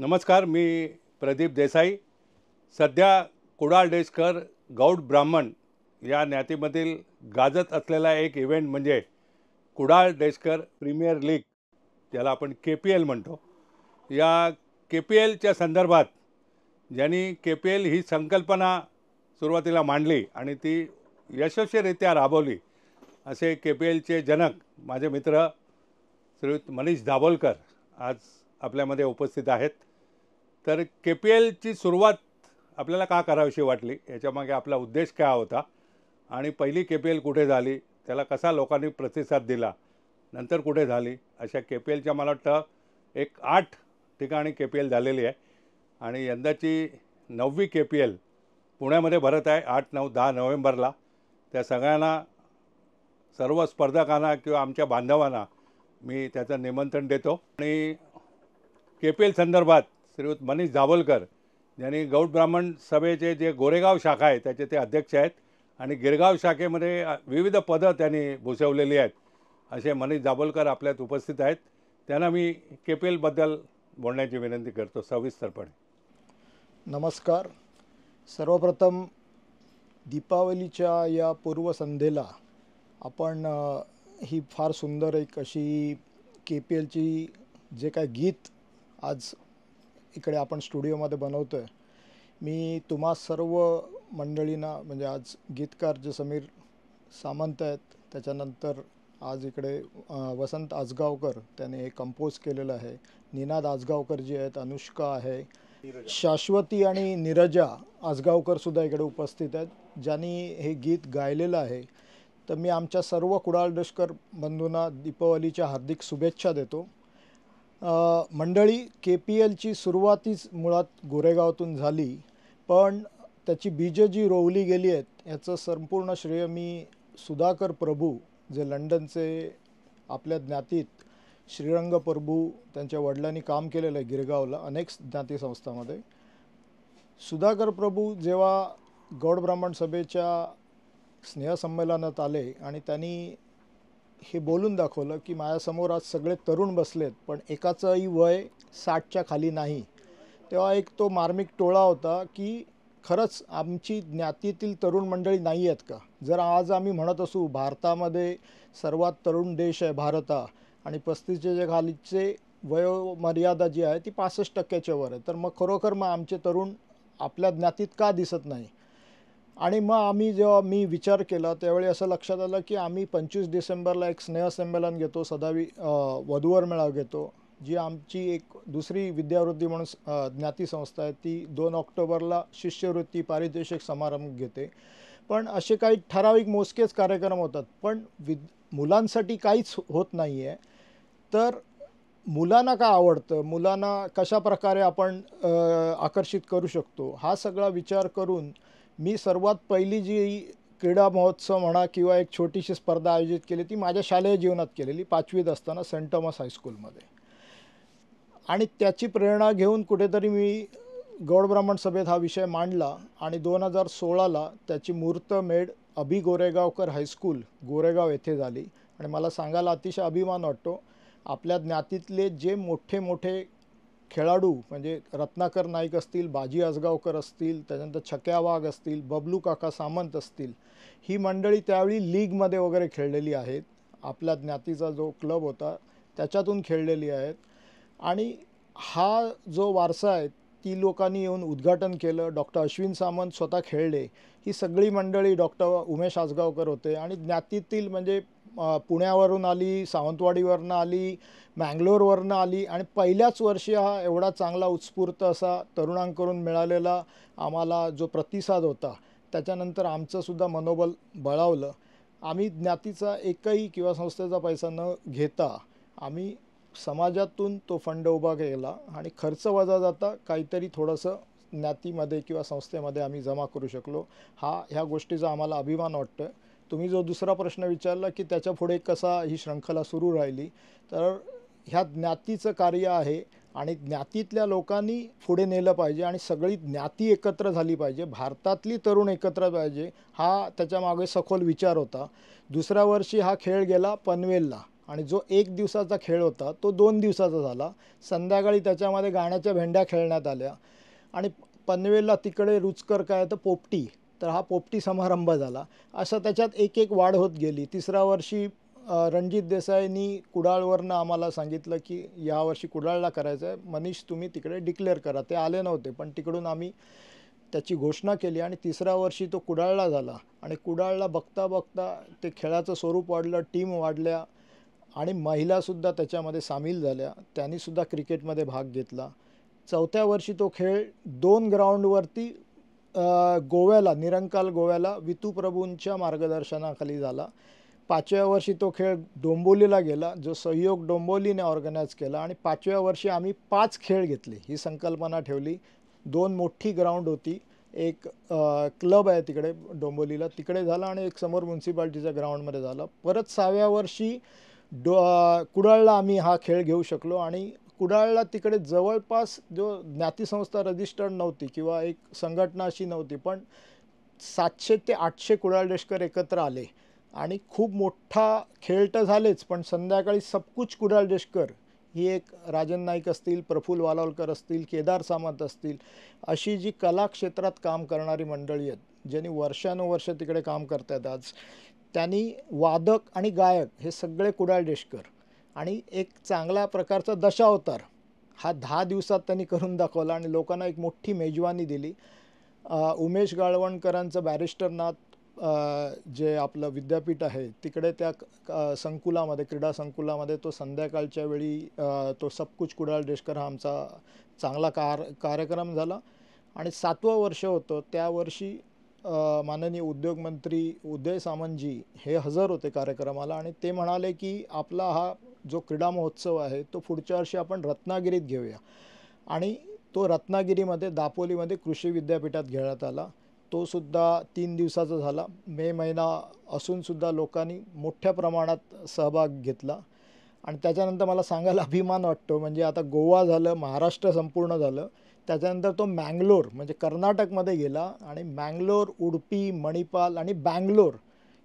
नमस्कार, मी प्रदीप देसाई. सध्या कुडाळ डेस्कर गौड ब्राह्मण या ज्ञातीमधील गाजत असलेला एक इव्हेंट म्हणजे कुडाळ डेस्कर प्रीमियर लीग, ज्याला आपण KPL म्हणतो. या KPLच्या संदर्भात ज्यांनी KPL ही संकल्पना सुरुवातीला मांडली आणि ती यशस्वीरित्या राबवली असे KPLचे जनक माझे मित्र श्रीयुत मनीष दाभोलकर आज आपल्यामध्ये उपस्थित आहेत. तर KPLची सुरुवात आपल्याला का करावीशी वाटली, याच्यामागे आपला उद्देश काय होता आणि पहिली KPL कुठे झाली, त्याला कसा लोकांनी प्रतिसाद दिला, नंतर कुठे झाली, अशा KPLच्या मला वाटतं एक 8 ठिकाणी KPL झालेली आहे आणि यंदाची 9वी KPL पुण्यामध्ये भरत आहे 8, 9, 10 नोव्हेंबरला. त्या सगळ्यांना, सर्व स्पर्धकांना किंवा आमच्या बांधवांना मी त्याचं निमंत्रण देतो. आणि KPL संदर्भात श्रीयुत मनीष दाभोलकर यांनी गौड ब्राह्मण सभेचे जे गोरेगाव शाखा आहे त्याचे ते अध्यक्ष आहेत आणि गिरगाव शाखेमध्ये विविध पदं त्यांनी भूषवलेली आहेत. असे मनीष दाभोलकर आपल्यात उपस्थित आहेत. त्यांना मी KPLबद्दल बोलण्याची विनंती करतो सविस्तरपणे. नमस्कार. सर्वप्रथम दीपावलीच्या या पूर्वसंध्येला आपण ही फार सुंदर एक अशी KPLची जे काय गीत आज इकडे आपण स्टुडिओमध्ये बनवतो आहे, मी तुम्हा सर्व मंडळींना, म्हणजे आज गीतकार जे समीर सामंत आहेत, त्याच्यानंतर आज इकडे वसंत आजगावकर त्याने हे कंपोज केलेलं आहे, निनाद आजगावकर जी आहेत, अनुष्का आहे, शाश्वती आणि नीरजा आजगावकरसुद्धा इकडे उपस्थित आहेत ज्यांनी हे गीत गायलेलं आहे. तर मी आमच्या सर्व कुडाळ डेस्कर बंधूंना दीपावलीच्या हार्दिक शुभेच्छा देतो. मंडळी, KPLची सुरुवातीच मुळात गोरेगावातून झाली, पण त्याची बीजं जी रोवली गेली आहेत याचं संपूर्ण श्रेय मी सुधाकर प्रभू, जे लंडनचे आपल्या ज्ञातीत श्रीरंग प्रभू, त्यांच्या वडिलांनी काम केलेलं आहे गिरगावला अनेक ज्ञाती संस्थांमध्ये. सुधाकर प्रभू जेव्हा गौड ब्राह्मण सभेच्या स्नेहसंमेलनात आले आणि त्यांनी हे बोलून दाखवलं की माझ्यासमोर आज सगळे तरुण बसलेत पण एकाचंही वय 60च्या खाली नाही. तेव्हा एक तो मार्मिक टोळा होता की खरंच आमची ज्ञातीतील तरुण मंडळी नाही आहेत का. जर आज आम्ही म्हणत असू भारतामध्ये सर्वात तरुण देश आहे भारत आणि 35च्या जे खालीचे वयोमर्यादा जी आहे ती 65%च्या वर आहे, तर मग खरोखर मग आमचे तरुण आपल्या ज्ञातीत का दिसत नाही. आणि मग आम्ही जेव्हा मी विचार केला त्यावेळी असं लक्षात आलं की आम्ही 25 डिसेंबरला एक स्नेहसंमेलन घेतो, सदावी वधूवर मेळावा घेतो, जी आमची एक दुसरी विद्यावृत्ती म्हणून ज्ञाती संस्था आहे, ती 2 ऑक्टोबरला शिष्यवृत्ती पारितोषिक समारंभ घेते. पण असे काही ठराविक मोजकेच कार्यक्रम होतात, पण मुलांसाठी काहीच होत नाही आहे. तर मुलांना का आवडतं, मुलांना कशा प्रकारे आपण आकर्षित करू शकतो, हा सगळा विचार करून मी सर्वात पहिली जी क्रीडा महोत्सव म्हणा किंवा एक छोटीशी स्पर्धा आयोजित केली ती माझ्या शालेय जीवनात केलेली 5वीत असताना सेंट थॉमस हायस्कूलमध्ये. आणि त्याची प्रेरणा घेऊन कुठेतरी मी गौड ब्राह्मण सभेत हा विषय मांडला आणि 2016ला त्याची मुहूर्तमेढ अभि गोरेगावकर हायस्कूल गोरेगाव येथे झाली. आणि मला सांगायला अतिशय अभिमान वाटतो, आपल्या ज्ञातीतले जे मोठे मोठे खेळाडू म्हणजे रत्नाकर नाईक असतील, बाजी आजगावकर असतील, त्याच्यानंतर छक्या वाघ असतील, बबलू काका सामंत असतील, ही मंडळी त्यावेळी लीगमध्ये वगैरे खेळलेली आहेत. आपल्या ज्ञातीचा जो क्लब होता त्याच्यातून खेळलेली आहेत. आणि हा जो वारसा आहे ती लोकांनी येऊन उद्घाटन केलं. डॉक्टर अश्विन सामंत स्वतः खेळले. ही सगळी मंडळी, डॉक्टर उमेश आजगावकर होते आणि ज्ञातीतील म्हणजे पुण्यावरून आली, सावंतवाडीवरनं आली, मँगलोरवरनं आली आणि पहिल्याच वर्षी हा एवढा चांगला उत्स्फूर्त असा तरुणांकडून मिळालेला आम्हाला जो प्रतिसाद होता त्याच्यानंतर आमचंसुद्धा मनोबल बळावलं. आम्ही ज्ञातीचा एकही किंवा संस्थेचा पैसा न घेता आम्ही समाजातून तो फंड उभा केला आणि खर्च वजा जाता काहीतरी थोडंसं ज्ञातीमध्ये किंवा संस्थेमध्ये आम्ही जमा करू शकलो. ह्या गोष्टीचा आम्हाला अभिमान वाटतो. तुम्ही जो दुसरा प्रश्न विचारला की त्याच्या पुढे कसा ही शृंखला सुरू राहिली, तर ह्या ज्ञातीचं कार्य आहे आणि ज्ञातीतल्या लोकांनी पुढे नेलं पाहिजे आणि सगळी ज्ञाती एकत्र झाली पाहिजे, भारतातली तरुण एकत्र पाहिजे, हा त्याच्यामागे सखोल विचार होता. दुसऱ्या वर्षी हा खेळ गेला पनवेलला आणि जो 1 दिवसाचा खेळ होता तो 2 दिवसाचा झाला. संध्याकाळी त्याच्यामध्ये गाण्याच्या भेंड्या खेळण्यात आल्या आणि पनवेलला तिकडे रुचकर काय तर पोपटी, तर हा पोपटी समारंभ झाला. असं त्याच्यात एक एक वाढ होत गेली. तिसऱ्या वर्षी रणजित देसाईंनी कुडाळवरनं आम्हाला सांगितलं की यावर्षी कुडाळला करायचं आहे, मनीष तुम्ही तिकडे डिक्लेअर करा. ते आले नव्हते पण तिकडून आम्ही त्याची घोषणा केली आणि तिसऱ्या वर्षी तो कुडाळला झाला. आणि कुडाळला बघता बघता ते खेळाचं स्वरूप वाढलं, टीम वाढल्या आणि महिलासुद्धा त्याच्यामध्ये सामील झाल्या. त्यांनीसुद्धा क्रिकेटमध्ये भाग घेतला. चौथ्या वर्षी तो खेळ 2 ग्राउंडवरती गोव्याला, निरंकाल गोव्याला वितू प्रभूंच्या मार्गदर्शनाखाली झाला. 5व्या वर्षी तो खेळ डोंबिवलीला गेला, जो सहयोग डोंबिवलीने ऑर्गनाईज केला. आणि 5व्या वर्षी आम्ही 5 खेळ घेतले, ही संकल्पना ठेवली. 2 मोठी ग्राउंड होती, एक क्लब आहे तिकडे डोंबिवलीला, तिकडे झाला आणि एक समोर म्युन्सिपाल्टीच्या ग्राउंडमध्ये झाला. परत 6व्या वर्षी कुडाळला आम्ही हा खेळ घेऊ शकलो. आणि कुडाळला तिकडे जवळपास जो ज्ञातीसंस्था रजिस्टर्ड नव्हती किंवा एक संघटना अशी नव्हती, पण 700 ते 800 कुडाळडेशकर एकत्र आले आणि खूप मोठा खेळ तर झालेच, पण संध्याकाळी सबकुछ कुडाळडेशकर ही एक राजन नाईक असतील, प्रफुल्ल वालावलकर असतील, केदार सामंत असतील, अशी जी कला क्षेत्रात काम करणारी मंडळी आहेत ज्यांनी वर्षानुवर्ष तिकडे काम करत आहेत आज, त्यांनी वादक आणि गायक हे सगळे कुडाळडेशकर आणि एक चांगल्या प्रकारचा दशावतार हा 10 दिवसात त्यांनी करून दाखवला आणि लोकांना एक मोठी मेजवानी दिली. उमेश गाळवणकरांचं बॅरिस्टरनाथ जे आपलं विद्यापीठ आहे तिकडे त्या संकुलामध्ये, क्रीडा संकुलामध्ये तो संध्याकाळच्या वेळी तो सबकुछ कुडाळडेशकर हा आमचा चांगला कार्यक्रम झाला. आणि 7वं वर्ष होतं त्या वर्षी माननीय उद्योगमंत्री उदय सामंतजी हे हजर होते कार्यक्रमाला आणि ते म्हणाले की आपला हा जो क्रीडा महोत्सव आहे तो पुढच्या वर्षी आपण रत्नागिरीत घेऊया. आणि तो रत्नागिरीमध्ये दापोलीमध्ये कृषी विद्यापीठात घेण्यात आला. तो सुद्धा 3 दिवसाचा झाला. मे महिना असूनसुद्धा लोकांनी मोठ्या प्रमाणात सहभाग घेतला. आणि त्याच्यानंतर मला सांगायला अभिमान वाटतो, म्हणजे आता गोवा झालं, महाराष्ट्र संपूर्ण झालं, त्याच्यानंतर तो मँगलोर म्हणजे कर्नाटकमध्ये गेला आणि मँगलोर, उडुपी, मणिपाल आणि बँगलोर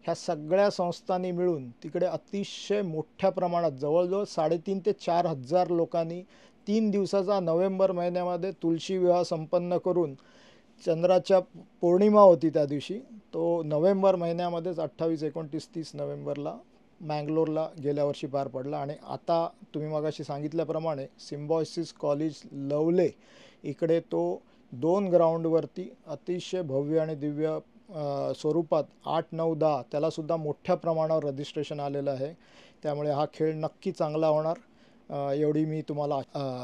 ह्या सगळ्या संस्थांनी मिळून तिकडे अतिशय मोठ्या प्रमाणात जवळजवळ 3,500 ते 4,000 लोकांनी 3 दिवसाचा नोव्हेंबर महिन्यामध्ये तुळशी विवाह संपन्न करून, चंद्राच्या पौर्णिमा होती त्या दिवशी, तो नोव्हेंबर महिन्यामध्येच 28, 29, 30 नोव्हेंबरला मँगलोरला गेल्या वर्षी पार पडला. आणि आता तुम्ही मगाशी सांगितल्याप्रमाणे सिम्बॉयसिस कॉलेज लवले इकडे तो 2 ग्राउंडवरती अतिशय भव्य आणि दिव्य स्वरूपात 8, 9, 10 त्यालासुद्धा मोठ्या प्रमाणावर रजिस्ट्रेशन आलेलं आहे. त्यामुळे हा खेळ नक्की चांगला होणार, एवढी मी तुम्हाला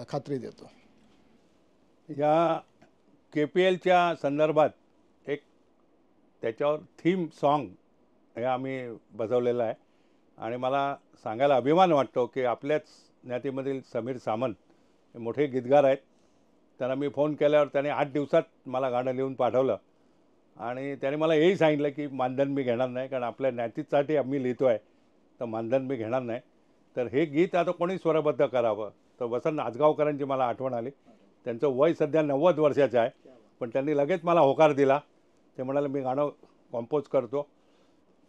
खात्री देतो. या KPLच्या संदर्भात एक त्याच्यावर थीम सॉन्ग हे आम्ही बसवलेलं आहे आणि मला सांगायला अभिमान वाटतो की आपल्याच ज्ञातीमधील समीर सामंत हे मोठे गीतगार आहेत. त्यांना मी फोन केल्यावर त्याने 8 दिवसात मला गाणं लिहून पाठवलं आणि त्याने मला हेही सांगितलं की मानधन मी घेणार नाही, कारण आपल्या ज्ञातीसाठी आम्ही लिहितो आहे, तर मानधन मी घेणार नाही. तर हे गीत आता कोणी स्वरबद्ध करावं, तर वसंत आजगावकरांची मला आठवण आली. त्यांचं वय सध्या 90 वर्षाचं आहे, पण त्यांनी लगेच मला होकार दिला. ते म्हणाले मी गाणं कॉम्पोज करतो,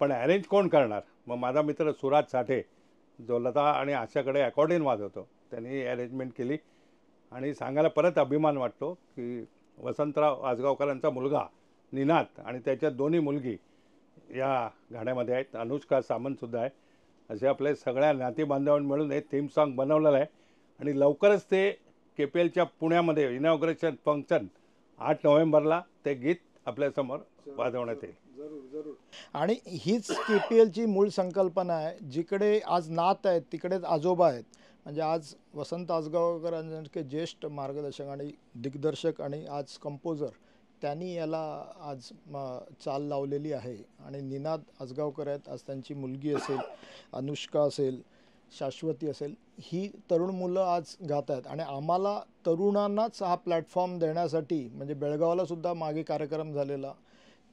पण अरेंज कोण करणार. मग माझा मित्र सुराज साठे जो लता आणि आशाकडे अकॉर्डियन वाजवतो, त्यांनी अरेंजमेंट केली. आणि सांगायला परत अभिमान वाटतो की वसंतराव आजगावकरांचा मुलगा निनाद आणि त्याच्या दोन्ही मुलगी या गाण्यामध्ये आहेत. अनुष्का सामंतसुद्धा आहे. असे आपले सगळ्या नाती बांधवांनी मिळून हे थीम सॉन्ग बनवलेलं आहे आणि लवकरच ते KPLच्या पुण्यामध्ये इनॉग्रेशन फंक्शन 8 नोव्हेंबरला ते गीत आपल्यासमोर वाजवण्यात येईल. आणि हीच KPLची मूळ संकल्पना आहे. जिकडे आज नात आहेत तिकडेच आजोबा आहेत. म्हणजे आज वसंत आजगावकरांसारखे ज्येष्ठ मार्गदर्शक आणि दिग्दर्शक आणि आज कंपोजर त्यांनी याला आज चाल लावलेली आहे. आणि निनाद आजगावकर आहेत, आज त्यांची मुलगी असेल, अनुष्का असेल, शाश्वती असेल, ही तरुण मुलं आज गात आहेत. आणि आम्हाला तरुणांनाच हा प्लॅटफॉर्म देण्यासाठी, म्हणजे बेळगावला सुद्धा मागे कार्यक्रम झालेला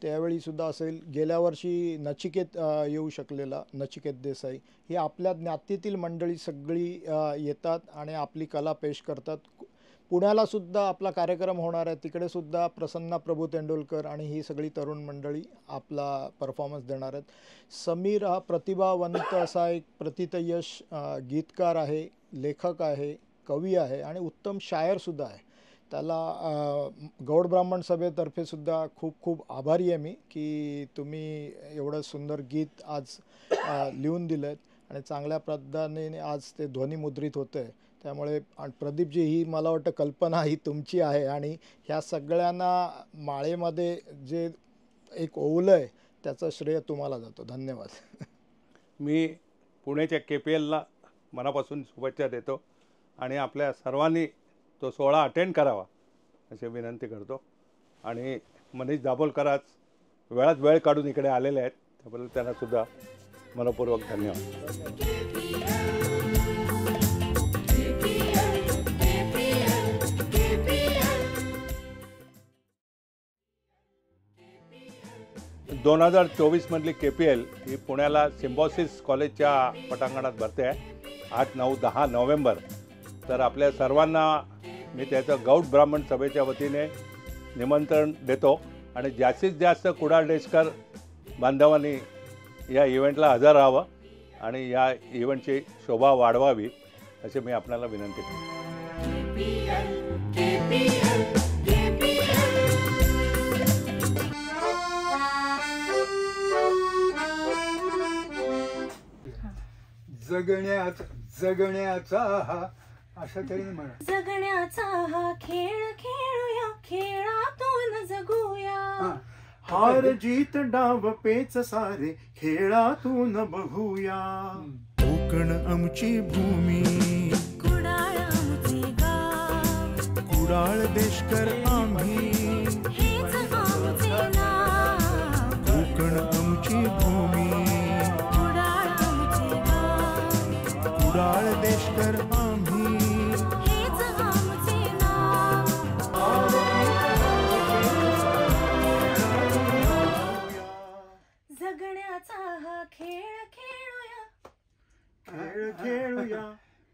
त्यावेळीसुद्धा असेल, गेल्या वर्षी नचिकेत येऊ शकलेला, नचिकेत देसाई, ही आपल्या ज्ञातीतील मंडळी सगळी येतात आणि आपली कला पेश करतात. पुण्याला सुद्धा आपला कार्यक्रम होणार आहे, तिकडे सुद्धा प्रसन्ना प्रभू तेंडुलकर आणि ही सगळी तरुण मंडळी आपला परफॉर्मन्स देणार आहेत. समीर हा प्रतिभावंत असा एक प्रतितयश गीतकार आहे, लेखक आहे, कवी आहे आणि उत्तम शायरसुद्धा आहे. त्याला गौड ब्राह्मण सभेतर्फे सुद्धा खूप खूप आभारी आहे मी की तुम्ही एवढं सुंदर गीत आज लिहून दिलं आहेत आणि चांगल्या पद्धतीने आज ते ध्वनिमुद्रित होतं आहे. त्यामुळे प्रदीपजी, ही मला वाटतं कल्पना ही तुमची आहे आणि ह्या सगळ्यांना माळेमध्ये जे एक ओवलं आहे त्याचं श्रेय तुम्हाला जातो. धन्यवाद. मी पुण्याच्या KPLला मनापासून शुभेच्छा देतो आणि आपल्या सर्वांनी तो सोहळा अटेंड करावा अशी विनंती करतो. आणि मनीष दाभोलकर आज वेळात वेळ काढून इकडे आलेले आहेत, त्याबद्दल त्यांना सुद्धा मनपूर्वक धन्यवाद. दोन 2024 मधली KPL ही पुण्याला सिम्बॉसिस कॉलेजच्या पटांगणात भरते आहे 8, 9, 10 नोव्हेंबर. तर आपल्या सर्वांना मी त्याचं गौड ब्राह्मण सभेच्या वतीने निमंत्रण देतो आणि जास्तीत जास्त कुडाळ डेस्कर बांधवांनी या इव्हेंटला हजर राहावं आणि या इव्हेंटची शोभा वाढवावी अशी मी आपल्याला विनंती करतो. जगण्याचा हा अशा तऱ्हेने म्हणा. जगण्याचा हा खेळ खेळूया, खेळातून जगूया. हार जीत डाव पेच सारे खेळातून बघूया. कोकण आमची भूमी, कुडाळ आमचे गाव, कुडाळ देशकर आम्ही, हेच आमचे नाव. कोकण आमची भूमी, कुडाळ आमचे गाव, कुडाळ देशकर आम्ही, हेच आमचे नाव. जगण्याचा हा खेळ खेळूया, खेळ खेळूया,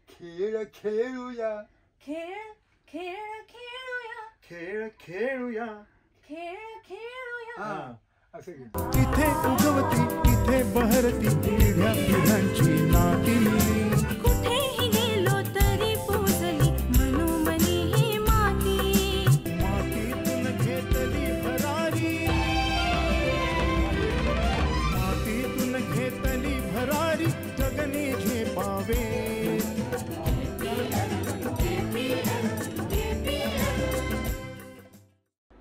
खेळ खेळूया, खेळ खेळ खेळूया, खेळ खेळूया. खेळ खेळूया. हा असं घे. इथे उगवती इथे बहरती पिढ्या पिढ्यांची नाती. कुठेही गेलो तरी पूजली मनोमनी ही माती. मातीतून घेतली भरारी, मातीतून घेतली भरारी, जगने झेपावे.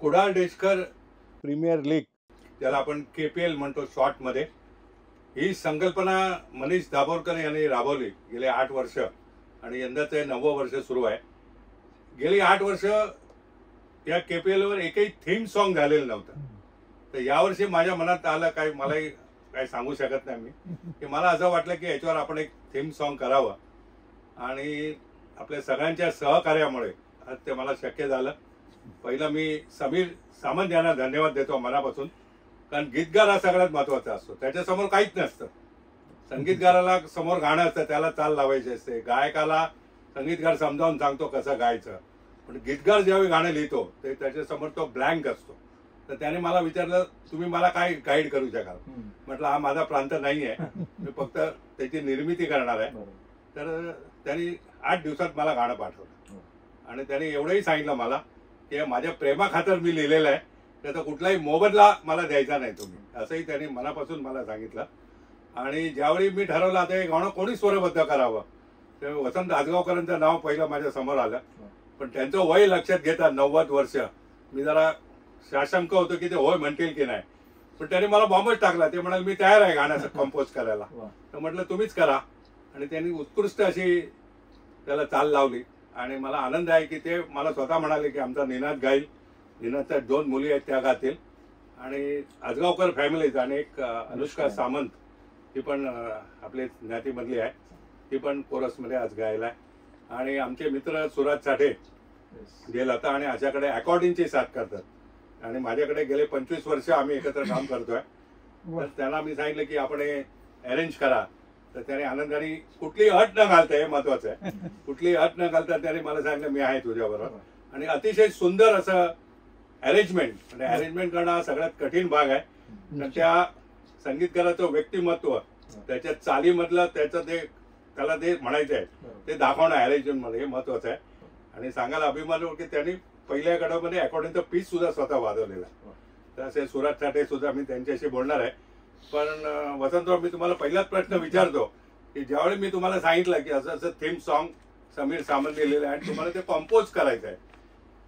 कुडाळ डेस्कर प्रीमियर लीग, त्याला आपण KPL म्हणतो शॉर्टमध्ये, ही संकल्पना मनीष दाभोलकर यांनी राबवली गेले 8 वर्ष आणि यंदाचं 9वं वर्ष सुरू आहे. गेली 8 वर्ष या KPLवर एकही थीम सॉन्ग झालेलं नव्हतं. तर यावर्षी माझ्या मनात आलं, काय मलाही काय सांगू शकत नाही मी, की मला असं वाटलं की याच्यावर आपण एक थीम सॉन्ग करावं आणि आपल्या सगळ्यांच्या सहकार्यामुळे आज ते मला शक्य झालं. पहिलं मी समीर सामंत यांना धन्यवाद देतो मनापासून, कारण गीतगार हा सगळ्यात महत्वाचा असतो. त्याच्यासमोर काहीच नसतं. संगीतगाराला समोर गाणं असतं, त्याला चाल लावायची असते. गायकाला संगीतगार समजावून सांगतो कसं गायचं, पण गीतगार ज्यावेळी गाणं लिहितो ते त्याच्यासमोर तो ब्लँक असतो. तर त्याने मला विचारलं, तुम्ही मला काय गाईड करू शकाल? म्हटलं हा माझा प्रांत नाही आहे, मी फक्त त्याची निर्मिती करणार आहे. तर त्यांनी 8 दिवसात मला गाणं पाठवलं आणि त्यांनी एवढंही सांगितलं मला की माझ्या प्रेमाखातर मी लिहिलेलं आहे, त्याचा कुठलाही मोबदला मला द्यायचा नाही तुम्ही, असंही त्यांनी मनापासून मला सांगितलं. आणि ज्यावेळी मी ठरवलं आता हे गाणं कोणी स्वरबद्ध करावं, तेव्हा वसंत आजगावकरांचं नाव पहिलं माझ्या समोर आलं. पण त्यांचं वय लक्षात घेता 90 वर्ष, मी जरा साशंक होतो की ते होय म्हणतील की नाही. पण त्यांनी मला बॉम्बच टाकला. ते म्हणाले मी तयार आहे गाण्याचं कंपोज करायला. तर म्हटलं तुम्हीच करा. आणि त्यांनी उत्कृष्ट अशी त्याला चाल लावली आणि मला आनंद आहे की ते मला स्वतः म्हणाले की आमचा निनाद गाईल. निनादच्या 2 मुली आहेत त्या गातील आणि आजगावकर फॅमिलीज आणि एक अनुष्का सामंत, ती पण आपले ज्ञातीमधली आहे, ती पण कोरसमध्ये आज गायला आहे. आणि आमचे मित्र सुराज साठे जे लता आणि आशाकडे अकॉर्डिंगची साथ करतात आणि माझ्याकडे गेले 25 वर्ष आम्ही एकत्र काम करतोय. तर त्यांना मी सांगितलं की आपण हे अरेंज करा. तर त्याने आनंदाने कुठलीही अट न घालता, हे महत्वाचं आहे, कुठलीही अट न घालता त्याने मला सांगितलं मी आहे तुझ्याबरोबर. आणि अतिशय सुंदर असं अरेंजमेंट, म्हणजे अरेंजमेंट करणं हा सगळ्यात कठीण भाग आहे. तर त्या संगीतकाराचं व्यक्तिमत्व, त्याच्या चालीमधलं त्याचं ते त्याला ते म्हणायचं आहे ते दाखवणं अरेंजमेंट मध्ये, हे महत्वाचं आहे. आणि सांगायला अभिमान वाटतो की त्यांनी पहिल्या गडामध्ये अकॉर्डिंग पीस सुद्धा स्वतः वाजवलेला. तर असे सुराज साठे सुद्धा मी त्यांच्याशी बोलणार आहे. पण वसंतराव, मी तुम्हाला पहिलाच प्रश्न विचारतो की ज्यावेळी मी तुम्हाला सांगितलं की असं असं थीम सॉन्ग समीर सामंत लिहिलेलं आहे आणि तुम्हाला ते कंपोज करायचं आहे,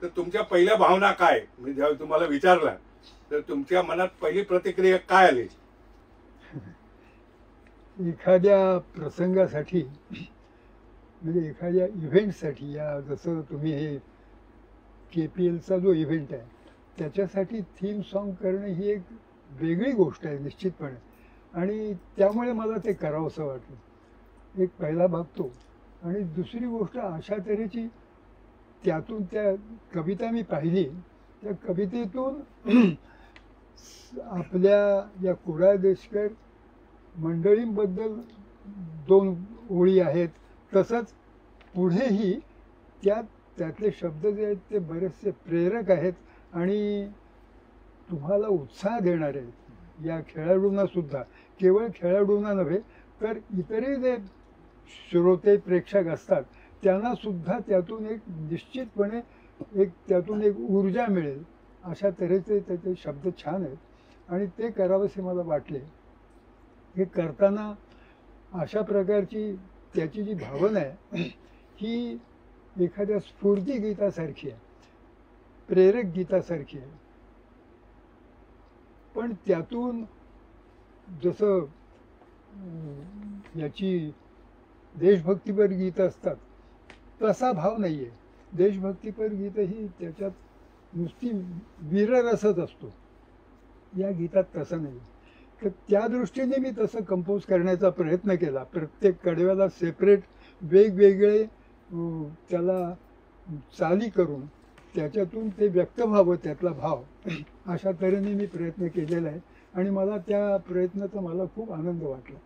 तर तुमच्या पहिल्या भावना काय? मी ज्यावेळी तुम्हाला विचारलं तर तुमच्या मनात पहिली प्रतिक्रिया काय आली? एखाद्या प्रसंगासाठी म्हणजे एखाद्या इव्हेंटसाठी, या जसं तुम्ही हे KPLचा जो इव्हेंट आहे त्याच्यासाठी थीम सॉन्ग करणं ही एक वेगळी गोष्ट आहे निश्चितपणे. आणि त्यामुळे मला ते करावंसं वाटलं, एक पहिला भाग तो. आणि दुसरी गोष्ट अशा तऱ्हेची त्यातून त्या कविता मी पाहिली, त्या कवितेतून आपल्या या कुडाळ देशकर मंडळींबद्दल 2 ओळी आहेत. तसंच पुढेही त्यातले शब्द जे आहेत ते बरेचसे प्रेरक आहेत आणि तुम्हाला उत्साह देणारे आहेत. या खेळाडूंना सुद्धा, केवळ खेळाडूंना नव्हे तर इतरही जे श्रोते प्रेक्षक असतात त्यांना सुद्धा त्यातून एक निश्चितपणे त्यातून एक ऊर्जा मिळेल अशा तऱ्हेचे त्याचे शब्द छान आहेत आणि ते करावेसे मला वाटले. हे करताना अशा प्रकारची त्याची जी भावना आहे ही एखाद्या स्फूर्ती गीतासारखी आहे, प्रेरक गीतासारखी आहे. पण त्यातून जसं याची देशभक्तीपर गीत असतात तसा भाव नाही आहे. देशभक्तीपर गीत ही त्याच्यात नुसती वीररसच असतो, या गीतात तसं नाही. तर त्या दृष्टीने मी तसं कंपोज करण्याचा प्रयत्न केला. प्रत्येक कडव्याला सेपरेट वेगवेगळे त्याला चाली करून त्याच्यातून ते व्यक्त व्हावं, त्यातला भाव, अशा तऱ्हेने मी प्रयत्न केलेला आहे आणि मला त्या प्रयत्नाचा मला खूप आनंद वाटला.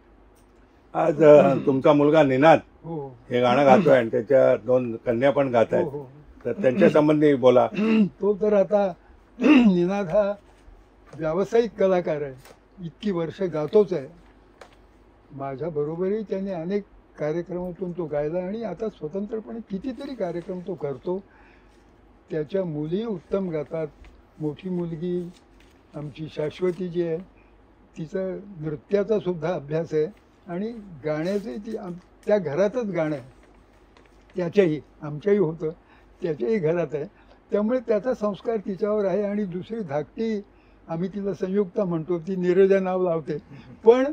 आज तुमचा मुलगा निनाद हो हे गाणं गातोय आणि त्याच्या 2 कन्या पण गात हो आहेत, हो. तर त्यांच्या संबंधी बोला. तो तर आता निनाद हा व्यावसायिक कलाकार आहे, इतकी वर्ष गातोच आहे. माझ्या बरोबरही त्याने अनेक कार्यक्रमातून तो गायला आणि आता स्वतंत्रपणे कितीतरी कार्यक्रम तो करतो. त्याच्या मुली उत्तम गातात. मोठी मुलगी आमची शाश्वती जी आहे तिचं नृत्याचा सुद्धा अभ्यास आहे आणि गाण्याचे त्या घरातच गाणं आहे. त्याच्याही आमच्याही होतं, त्याच्याही घरात आहे. त्यामुळे त्याचा संस्कार तिच्यावर आहे. आणि दुसरी धाकटी, आम्ही तिला संयुक्ता म्हणतो, ती नीरजा नाव लावते, पण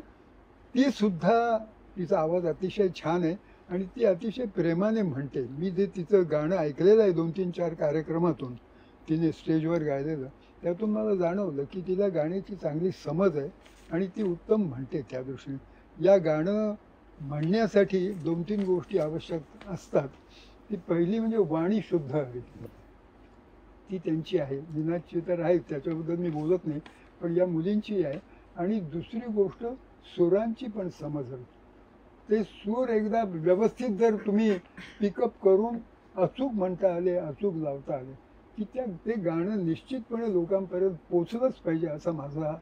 ती सुद्धा, तिचा आवाज अतिशय छान आहे आणि ती अतिशय प्रेमाने म्हणते. मी जे तिचं गाणं ऐकलेलं आहे 2-3-4 कार्यक्रमातून तिने स्टेजवर गायलेलं, त्यातून मला जाणवलं की तिला गाण्याची चांगली समज आहे आणि ती उत्तम म्हणते. त्या दृष्टीने या गाणं म्हणण्यासाठी 2-3 गोष्टी आवश्यक असतात. ती पहिली म्हणजे वाणी शुद्ध हवी, ती त्यांची आहे. निनादची तर आहे, त्याच्याबद्दल मी बोलत नाही, पण या मुलींची आहे. आणि दुसरी गोष्ट सुरांची पण समज हवी. ते सूर एकदा व्यवस्थित जर तुम्ही पिकअप करून अचूक म्हणता आले, अचूक लावता आले की ते गाणं निश्चितपणे लोकांपर्यंत पोचलंच पाहिजे असा माझा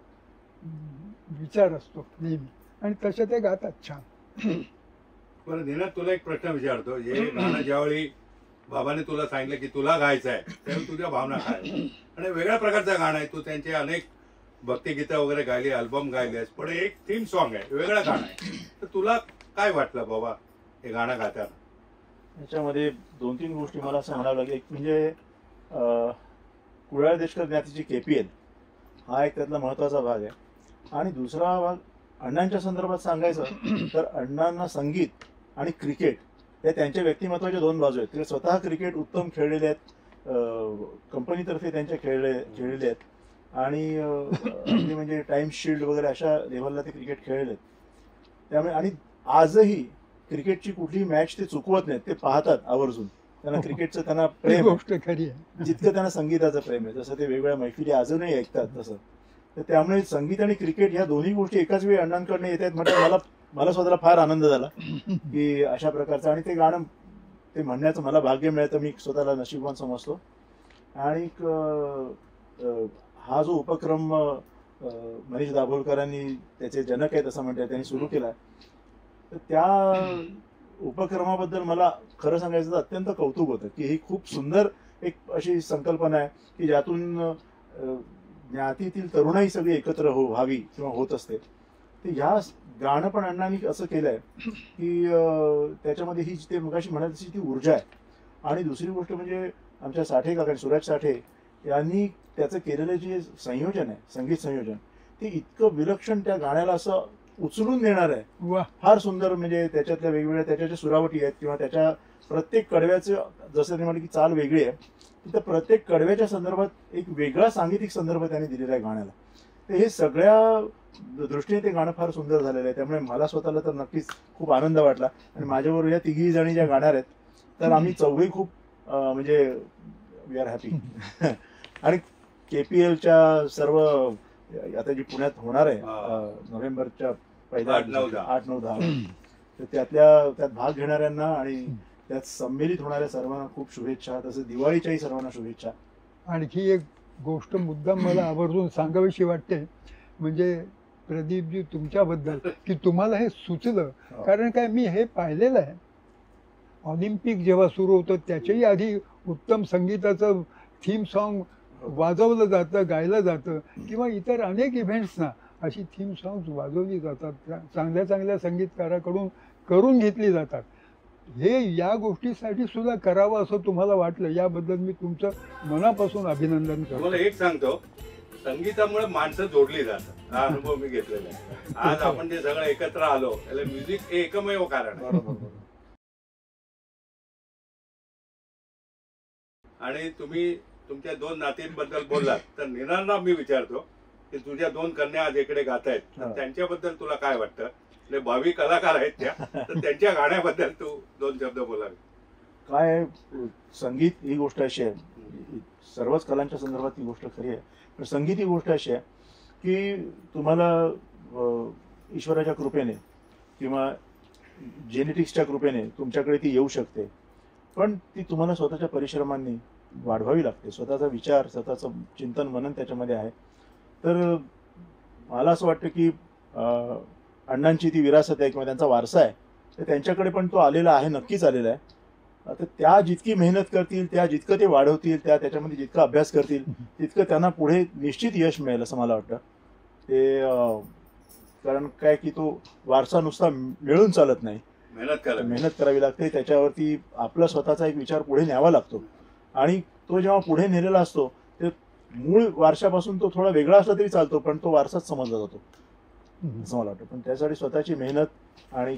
विचार असतो नेहमी. आणि तशा ते गातात छान. बरं निनाद, तुला एक प्रश्न विचारतो. हे गाणं ज्यावेळी बाबाने तुला सांगितलं की तुला गायचं आहे, त्यावेळी तुझ्या भावना काय? आणि वेगळ्या प्रकारचं गाणं आहे, तू त्यांचे अनेक भक्तिगीतं वगैरे गायली, अल्बम गायलेस, पण एक थीम सॉन्ग आहे, वेगळं गाणं आहे, तर तुला काय वाटलं बाबा हे गाणं गाताना? याच्यामध्ये 2-3 गोष्टी मला असं म्हणावं लागेल. एक म्हणजे कुडाळ देशकर ज्ञातीची KPL हा एक त्यातला महत्त्वाचा भाग आहे. आणि दुसरा भाग अण्णांच्या संदर्भात सांगायचं तर अण्णांना संगीत आणि क्रिकेट या त्यांच्या व्यक्तिमत्वाच्या 2 बाजू आहेत. ते स्वतः क्रिकेट उत्तम खेळलेले आहेत, कंपनीतर्फे त्यांच्या खेळलेले आहेत आणि म्हणजे टाइम शील्ड वगैरे अशा लेव्हलला ते क्रिकेट खेळलेले आहेत. त्यामुळे आणि आजही क्रिकेटची कुठली मॅच ते चुकवत नाहीत, ते पाहतात आवर्जून. त्यांना क्रिकेटचं त्यांना प्रेम, गोष्ट खरी आहे, जितकं त्यांना संगीताचं प्रेम आहे. जसं ते वेगवेगळ्या मैफिली अजूनही ऐकतात तसं. तर त्यामुळे संगीत आणि क्रिकेट ह्या दोन्ही गोष्टी एकाच वेळी अण्णांकडनं येत आहेत. म्हटलं मला मला स्वतःला फार आनंद झाला की अशा प्रकारचं, आणि ते गाणं ते म्हणण्याचं मला भाग्य मिळतं, मी स्वतःला नशीबवान समजतो. आणि हा जो उपक्रम मनीष दाभोलकरांनी, त्याचे जनक आहेत असं म्हणतात, त्यांनी सुरू केला, तर त्या उपक्रमाबद्दल मला खरं सांगायचं तर अत्यंत कौतुक होतं की ही खूप सुंदर एक अशी संकल्पना आहे की ज्यातून ज्ञातीतील तरुणाई सगळी एकत्र व्हावी किंवा होत असते. तर ह्या गाणं पण अण्णांनी असं केलं आहे की त्याच्यामध्ये ही ते मगाशी म्हणाल तशी ती ऊर्जा आहे. आणि दुसरी गोष्ट म्हणजे आमच्या साठे काका, सुराज साठे यांनी त्याचं केलेलं जे संयोजन आहे, संगीत संयोजन, ते इतकं विलक्षण त्या गाण्याला असं उचलून देणार आहे. वा, फार सुंदर. म्हणजे त्याच्यातल्या वेगवेगळ्या त्याच्या ज्या सुरावटी आहेत किंवा त्याच्या प्रत्येक कडव्याचं, जसं ते म्हटलं की चाल वेगळी आहे, तिथं प्रत्येक कडव्याच्या संदर्भात एक वेगळा सांगीतिक संदर्भ त्यांनी दिलेला आहे गाण्याला. तर हे सगळ्या दृष्टीने ते गाणं फार सुंदर झालेलं आहे. त्यामुळे मला स्वतःला तर नक्कीच खूप आनंद वाटला. आणि माझ्याबरोबर या तिघी जणी ज्या गाणार आहेत, तर आम्ही चौघही खूप म्हणजे वी आर हॅपी. आणि KPLच्या सर्व आता जी पुण्यात होणार आहे नोव्हेंबरच्या पहिल्या 8, 9, 10, तर त्यात भाग घेणाऱ्यांना आणि त्यात संमिलित होणाऱ्या सर्वांना खूप शुभेच्छा. तसंच दिवाळीच्याही सर्वांना शुभेच्छा. आणखी एक गोष्ट मुद्दाम मला आवर्जून सांगावीशी वाटते, म्हणजे प्रदीपजी तुमच्याबद्दल, की तुम्हाला हे सुचलं. कारण काय, मी हे पाहिलेलं आहे, ऑलिम्पिक जेव्हा सुरू होतं त्याच्याही आधी उत्तम संगीताचं थीम सॉन्ग वाजवलं जातं, गायलं जातं, किंवा इतर अनेक इव्हेंट्सना अशी थीम सॉंग्स वाजवली जातात, चांगल्या चांगल्या संगीतकाराकडून करून घेतली जातात. हे या गोष्टीसाठी सुद्धा करावं असं तुम्हाला वाटलं, याबद्दल मी तुमचं मनापासून अभिनंदन करतो. मला एक सांगतो, संगीतामुळे माणसं जोडली जातात. हा अनुभव मी घेतलेला आहे. आज आपण जे सगळं एकत्र आलो, त्याला म्युझिक हे एकमेव कारण आहे. आणि तुम्ही तुमच्या 2 नातींबद्दल बोललात, तर निरांना मी विचारतो की तुझ्या 2 कन्या आज इकडे गात आहेत, तर त्यांच्याबद्दल तुला काय वाटतं? भावी कलाकार आहेत त्या, तर त्यांच्या गाण्याबद्दल तू 2 शब्द बोलावे. काय, संगीत ही गोष्ट अशी आहे, सर्वच कलांच्या संदर्भात ही गोष्ट खरी आहे, पण संगीत ही गोष्ट अशी आहे की तुम्हाला ईश्वराच्या कृपेने किंवा जेनेटिक्सच्या कृपेने तुमच्याकडे ती येऊ शकते, पण ती तुम्हाला स्वतःच्या परिश्रमांनी वाढवावी लागते. स्वतःचा विचार, स्वतःचं चिंतन मनन त्याच्यामध्ये आहे. तर मला असं वाटतं की अण्णांची ती विरासत आहे किंवा त्यांचा वारसा आहे, तर त्यांच्याकडे पण तो आलेला आहे, नक्कीच आलेला आहे. तर त्या जितकी मेहनत करतील, त्या जितकं ते वाढवतील, त्याच्यामध्ये जितका अभ्यास करतील, तितकं त्यांना पुढे निश्चित यश मिळेल असं मला वाटतं. ते कारण काय की तो वारसा नुसता मिळून चालत नाही, मेहनत करावी लागते. त्याच्यावरती आपला स्वतःचा एक विचार पुढे न्यावा लागतो. आणि तो जेव्हा पुढे नेलेला असतो, ते मूळ वारशापासून तो थोडा वेगळा असला तरी चालतो, पण तो वारसाच समजला जातो असं मला वाटतं. पण त्यासाठी स्वतःची मेहनत आणि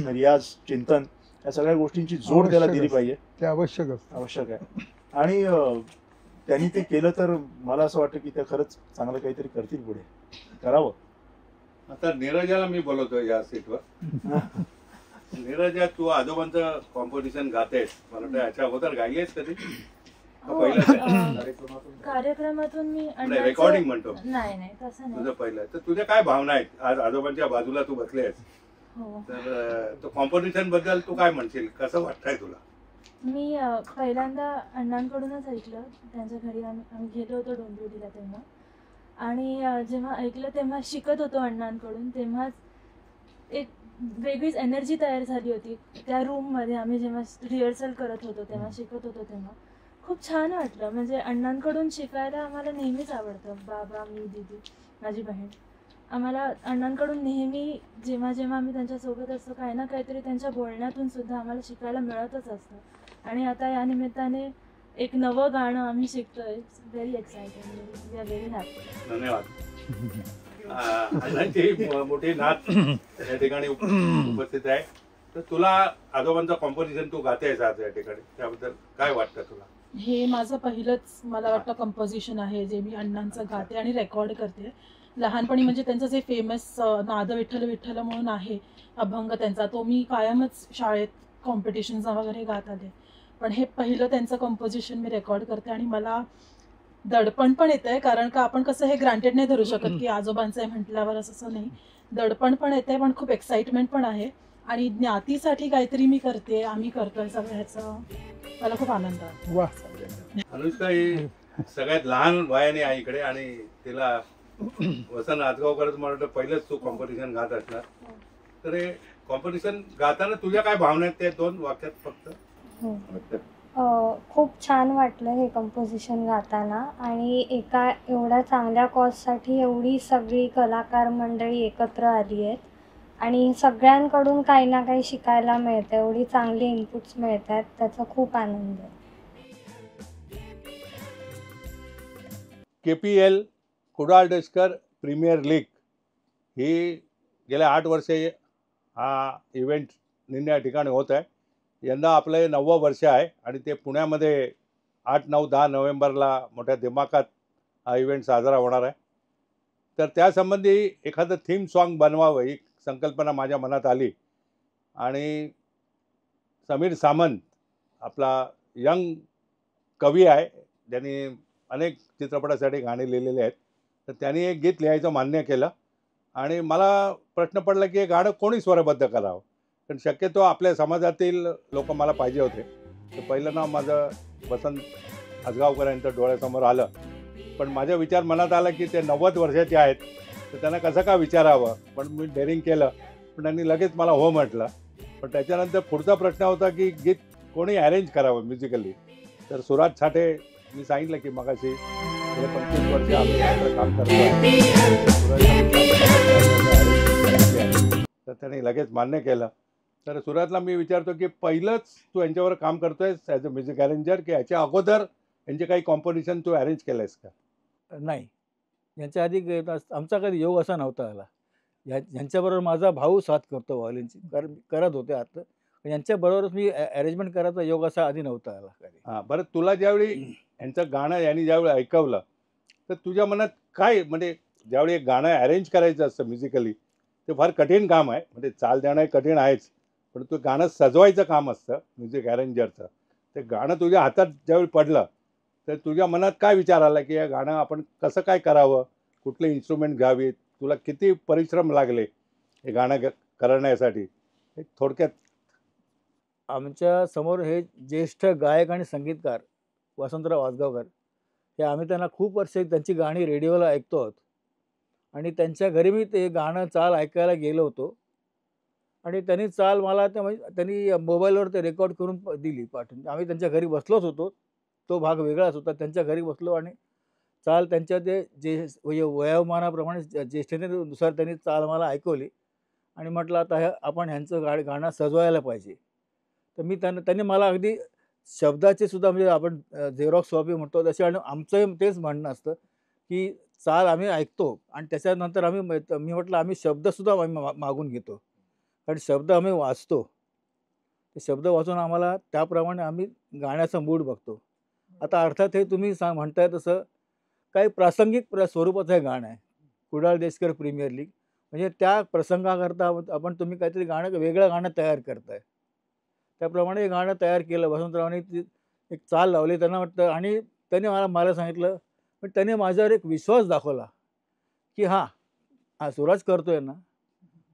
रियाज, चिंतन, या सगळ्या गोष्टींची जोड त्याला दिली पाहिजे. ते आवश्यक आहे. आणि त्यांनी ते केलं तर मला असं वाटतं की ते खरंच चांगलं काहीतरी करतील, पुढे करावं. आता नीरजाला मी बोलवतो या सीटवर. नीरजा, तू आजोबांचं कॉम्पोजिशन गातेस, मला वाटतं याच्या अगोदर गायलीस कधी? कार्यक्रमातून मी रेकॉर्डिंग म्हणतो. नाही तसं नाही. तुझं पहिलं. तर तुझ्या काय भावना आहेत? आज आजोबांच्या बाजूला तू बसलेस, तर कॉम्पोजिशन बद्दल तू काय म्हणशील? कसं वाटतंय तुला? मी पहिल्यांदा अण्णांकडूनच ऐकलं. त्यांच्या घरी आम्ही गेलो होतो डोंबिवलीला तेव्हा, आणि जेव्हा ऐकलं तेव्हा शिकत होतो अण्णांकडून, तेव्हाच एक वेगळीच एनर्जी तयार झाली होती त्या रूममध्ये. आम्ही जेव्हा रिहर्सल करत होतो तेव्हा, शिकत होतो तेव्हा खूप छान वाटलं. म्हणजे अण्णांकडून शिकायला आम्हाला नेहमीच आवडतं. बाबा, मी, दीदी, माझी बहीण, आम्हाला अण्णांकडून नेहमी जेव्हा जेव्हा आम्ही त्यांच्यासोबत असतो, काही ना काहीतरी त्यांच्या बोलण्यातून सुद्धा आम्हाला शिकायला मिळतच असतं. आणि आता या निमित्ताने एक नवं गाणं आम्ही शिकतोय. Very excited, we are very happy. धन्यवाद. अण्णांची मोठी नात या ठिकाणी उपस्थित आहे. तर तुला आजोबांचं कॉम्पोजिशन तू गातेस आज या ठिकाणी, त्याबद्दल काय वाटतं तुला? हे माझं पहिलंच मला वाटतं कंपोजिशन आहे जे मी अण्णांचं गाते आणि रेकॉर्ड करते. लहानपणी म्हणजे त्यांचं जे फेमस नाद विठ्ठल विठ्ठल म्हणून आहे अभंग त्यांचा, तो मी कायमच शाळेत कॉम्पिटिशन्स वगैरे गात आले. पण हे पहिलं त्यांचं कंपोजिशन मी रेकॉर्ड करते आणि मला दडपण पण येत आहे, कारण का आपण कसं हे ग्रांटेड नाही धरू शकत की आजोबांचं आहे म्हटल्यावर असं नाही. दडपण पण येते, पण खूप एक्साइटमेंट पण आहे. आणि ज्ञातीसाठी काहीतरी मी करते, आम्ही करतोय सगळं, ह्याचा मला खूप आनंद आहे. वा. अनुष्का ही सगळ्यात लहान वयाने आहे इकडे आणि तिला वसंत आजगावकरच मला वाटतं पहिलंच तू कॉम्पिटिशन गात असणार. तर हे कॉम्पिटिशन गाताना तुझ्या काय भावना आहेत ते 2 वाक्यात फक्त हो. व्यक्त कर. खूप छान वाटलं हे कंपोजिशन गाताना आणि एका एवढ्या चांगल्या कॉजसाठी एवढी सगळी कलाकार मंडळी एकत्र आली आहेत आणि सगळ्यांकडून काही ना काही शिकायला मिळतं, एवढी चांगली इनपुट्स मिळत आहेत, त्याचा खूप आनंद आहे. KPL कुडाळ डेस्कर प्रीमियर लीग ही गेल्या 8 वर्षे हा इव्हेंट निम्या ठिकाणी होत आहे. यंदा आपलं हे 9वं वर्ष आहे आणि ते पुण्यामध्ये 8, 9, 10 नोव्हेंबरला मोठ्या दिमाखात हा इव्हेंट साजरा होणार आहे. तर त्यासंबंधी एखादं थीम सॉन्ग बनवावं ही संकल्पना माझ्या मनात आली आणि समीर सामंत आपला यंग कवी आहे, ज्यांनी अनेक चित्रपटासाठी गाणी लिहिलेली आहेत. तर त्यांनी एक गीत लिहायचं मान्य केलं आणि मला प्रश्न पडला की हे गाणं कोणी स्वरबद्ध करावं, कारण शक्यतो आपल्या समाजातील लोक मला पाहिजे होते. तर पहिलं नाव माझं वसंत आजगावकर यांचं डोळ्यासमोर आलं, पण माझा विचार मनात आला की ते 90 वर्षाचे आहेत, तर त्यांना कसं का विचारावं. पण मी डेअरिंग केलं, पण त्यांनी लगेच मला हो म्हटलं. पण त्याच्यानंतर पुढचा प्रश्न होता की गीत कोणी अरेंज करावं म्युझिकली. तर सुराज छाटे, मी सांगितलं की मगाशी गेले 25 वर्ष आम्ही याकडे काम करतो, तर त्यांनी लगेच मान्य केलं. तर सुराजला मी विचारतो की पहिलंच तू यांच्यावर काम करतोय ॲज अ म्युझिक अरेंजर, की याच्या अगोदर यांचे काही कॉम्पोजिशन तू अरेंज केलंयस का? नाही, यांच्या आधी आमचा कधी योग असा नव्हता आला. यांच्याबरोबर माझा भाऊ साथ करतो व्हायोलिनची, करत होते आता. यांच्याबरोबरच मी अरेंजमेंट करायचा योग असा आधी नव्हता आला कधी. हां, बरं तुला ज्यावेळी यांचं गाणं यांनी ज्यावेळी ऐकवलं, तर तुझ्या मनात काय, म्हणजे ज्यावेळी एक गाणं अरेंज करायचं असतं म्युझिकली, ते फार कठीण काम आहे. म्हणजे चाल देणं कठीण आहेच, पण ते गाणं सजवायचं काम असतं म्युझिक अरेंजरचं. ते गाणं तुझ्या हातात ज्यावेळी पडलं, तर तुझ्या मनात काय विचार आला की हे गाणं आपण कसं काय करावं, कुठले इन्स्ट्रुमेंट घ्यावीत, तुला किती परिश्रम लागले हे गाणं करण्यासाठी, एक थोडक्यात. आमच्या समोर हे ज्येष्ठ गायक आणि संगीतकार वसंतराव आजगावकर, हे आम्ही त्यांना खूप वर्ष त्यांची गाणी रेडिओला ऐकतो आहोत आणि त्यांच्या घरी मी ते गाणं चाल ऐकायला गेलो होतो आणि त्यांनी चाल मला त्यांनी मोबाईलवर ते रेकॉर्ड करून दिली पाठवून. आम्ही त्यांच्या घरी बसलोच होतो, तो भाग वेगळाच होता. त्यांच्या घरी बसलो आणि चाल त्यांच्या ते वयोमानाप्रमाणे ज्येष्ठतेनुसार त्यांनी चाल मला ऐकवली आणि म्हटलं आता आपण ह्यांचं गाणं सजवायला पाहिजे. तर मी त्यांनी मला अगदी शब्दाचे सुद्धा, म्हणजे आपण झेरॉक्स कॉपी म्हणतो तसे, आणि आमचं तेच म्हणणं असतं की चाल आम्ही ऐकतो आणि त्याच्यानंतर मी म्हटलं आम्ही शब्दसुद्धा मागून घेतो, कारण शब्द आम्ही वाचतो. ते शब्द वाचून आम्हाला त्याप्रमाणे आम्ही गाण्याचा मूड बघतो. आता अर्थात हे तुम्ही म्हणताय तसं काही प्रासंगिक स्वरूपाचं हे गाणं आहे, कुडाळ देशकर प्रीमियर लीग. म्हणजे त्या प्रसंगाकरता आपण तुम्ही काहीतरी वेगळं गाणं तयार करताय, त्याप्रमाणे हे गाणं तयार केलं. वसंतरावने ती एक चाल लावली त्यांना वाटतं, आणि त्यांनी मला सांगितलं, पण त्याने माझ्यावर एक विश्वास दाखवला की हा सुराज करतोय ना,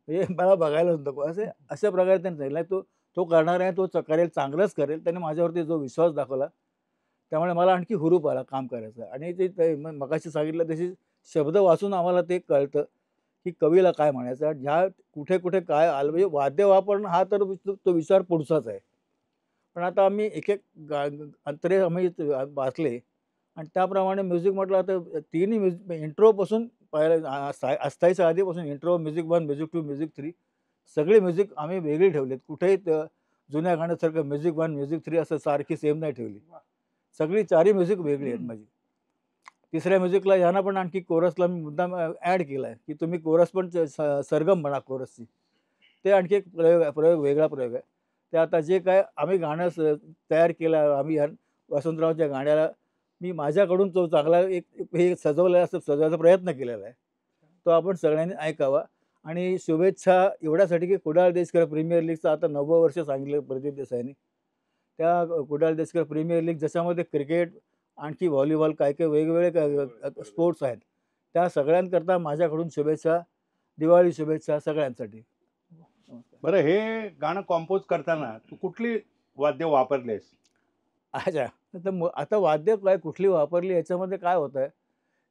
हे मला बघायलाच नको, अशा प्रकारे त्यांनी सांगितलं. तो करणार आहे, तो करेल, चांगलंच करेल. त्याने माझ्यावरती जो विश्वास दाखवला, त्यामुळे मला आणखी हुरूप आला काम करायचं. आणि ते मगाशी सांगितलं तशी शब्द वाचून आम्हाला ते कळतं की कवीला काय म्हणायचं, ह्या कुठे कुठे काय आलं. म्हणजे वाद्य वापरणं हा तर तो विचार पुढचाच आहे, पण आता आम्ही एक अंतरे आम्ही वाचले आणि त्याप्रमाणे म्युझिक म्हटलं तर तिन्ही इंट्रोपासून अस्थायीच्या आधीपासून इंट्रो, म्युझिक 1, म्युझिक 2, म्युझिक 3 सगळे म्युझिक आम्ही वेगळी ठेवलेत. कुठेही जुन्या गाण्यासारखं म्युझिक 1, म्युझिक 3 असं सारखी सेम नाही ठेवली. सगळी 4ही म्युझिक वेगळी आहेत माझी. तिसऱ्या म्युझिकला ह्यांना पण आणखी कोरसला मी मुद्दाम ॲड केला आहे की तुम्ही कोरस पण सरगम म्हणा कोरसची. ते आणखी एक वेगळा प्रयोग आहे. ते आता जे काय आम्ही गाणं तयार केलं, आम्ही वसंतरावच्या गाण्याला मी माझ्याकडून तो चांगला हे सजवायचा प्रयत्न केलेला आहे. तो आपण सगळ्यांनी ऐकावा. आणि शुभेच्छा एवढ्यासाठी की कुडाळ देशकर प्रीमियर लीगचं आता 9वं वर्ष सांगितलं प्रदीप देसाईंनी. त्या कुडाळ देशकर प्रीमियर लीग ज्याच्यामध्ये क्रिकेट, आणखी व्हॉलीबॉल, काय काय वेगवेगळे स्पोर्ट्स आहेत, त्या सगळ्यांकरता माझ्याकडून शुभेच्छा. दिवाळी शुभेच्छा सगळ्यांसाठी. बरं, हे गाणं कॉम्पोज करताना तू कुठली वाद्य वापरलेस? अच्छा. तर आता वाद्य काय कुठली वापरली याच्यामध्ये काय होतं आहे,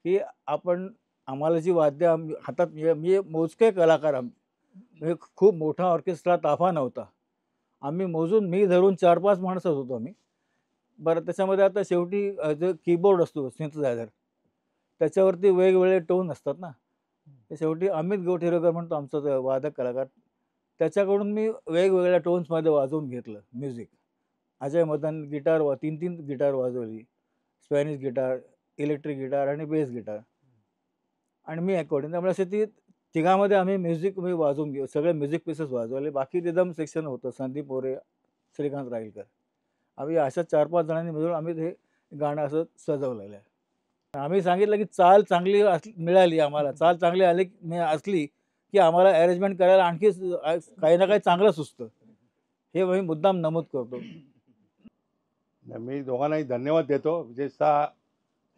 की आम्हाला जी वाद्य हातात मी मोजके कलाकार म्हणजे खूप मोठा ऑर्केस्ट्रा ताफा नव्हता. आम्ही मोजून मी धरून 4-5 माणसंच होतो आम्ही. बरं, त्याच्यामध्ये आता शेवटी जो कीबोर्ड असतो सिंथसायझर, त्याच्यावरती वेगवेगळे टोन असतात ना. तर शेवटी अमित गोठेरकर म्हणतो आमचा जो वादक कलाकार, त्याच्याकडून मी वेगवेगळ्या टोन्समध्ये वाजवून घेतलं music. Ajay Madan guitar 3-3 guitar वाजवली, स्पॅनिश गिटार, इलेक्ट्रिक गिटार आणि बेस गिटार आणि मी अकॉर्डिंग. त्यामुळे असे ती तिघामध्ये आम्ही म्युझिक मी वाजवून घेऊ सगळे म्युझिक पीसेस वाजवले. बाकी रिदम सेक्शन होतं संदीप मोरे, श्रीकांत राईलकर. आम्ही अशा 4-5 जणांनी मिळून आम्ही हे गाणं असं सजवलेलं आहे. आम्ही सांगितलं की चाल चांगली मिळाली आम्हाला, चाल चांगली असली की आम्हाला अरेंजमेंट करायला आणखी काही ना काही चांगलं सुचतं. हे मी मुद्दाम नमूद करतो. मी दोघांनाही धन्यवाद देतो. विशेषतः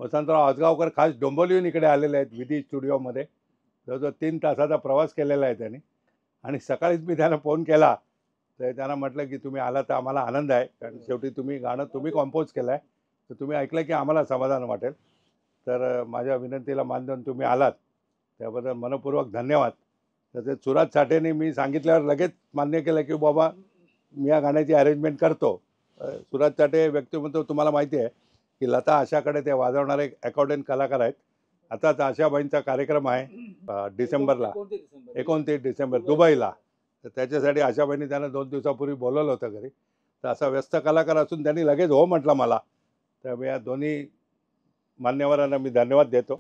वसंतराव आजगावकर खास डोंबिवलीहून इकडे आलेले आहेत विधी स्टुडिओमध्ये. जवळजवळ 3 तासाचा प्रवास केलेला आहे त्यांनी आणि सकाळीच मी त्यांना फोन केला तर त्यांना म्हटलं की तुम्ही आला तर आम्हाला आनंद आहे, कारण शेवटी गाणं तुम्ही कॉम्पोज केलं आहे, तर तुम्ही ऐकलं की आम्हाला समाधान वाटेल. तर माझ्या विनंतीला मान देऊन तुम्ही आलात त्याबद्दल मनपूर्वक धन्यवाद. तसेच सुराज साठेने मी सांगितल्यावर लगेच मान्य केलं की बाबा मी या गाण्याची अरेंजमेंट करतो. सुराज साठे व्यक्तिमत्व तुम्हाला माहिती आहे की लता आशाकडे ते वाजवणारे अकॉर्डियन कलाकार आहेत. आताच आशाबाईंचा कार्यक्रम आहे डिसेंबरला, 29 डिसेंबर दुबईला. तर त्याच्यासाठी आशाबाईंनी त्यांना 2 दिवसापूर्वी बोलवलं होतं घरी. तर असा व्यस्त कलाकार असून त्यांनी लगेच हो म्हटलं मला. तर मी या दोन्ही मान्यवरांना मी धन्यवाद देतो.